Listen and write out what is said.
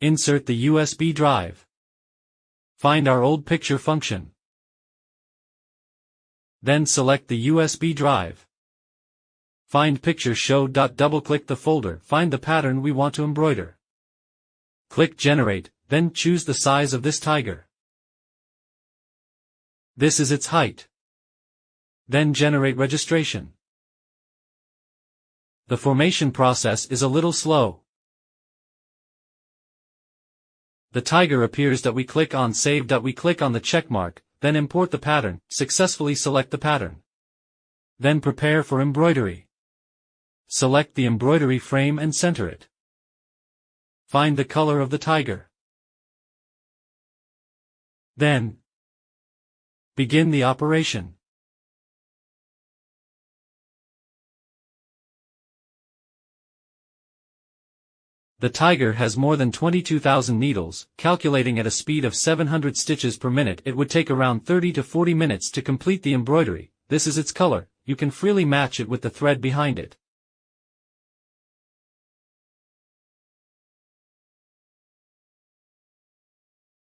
Insert the USB drive. Find our old picture function. Then select the USB drive. Find picture show. Double-click the folder. Find the pattern we want to embroider. Click Generate, then choose the size of this tiger. This is its height. Then generate registration. The formation process is a little slow. The tiger appears. We click on Save. We click on the check mark, then import the pattern, successfully select the pattern. Then prepare for embroidery. Select the embroidery frame and center it. Find the color of the tiger. Then, begin the operation. The tiger has more than 22,000 needles. Calculating at a speed of 700 stitches per minute, it would take around 30 to 40 minutes to complete the embroidery. This is its color. You can freely match it with the thread behind it.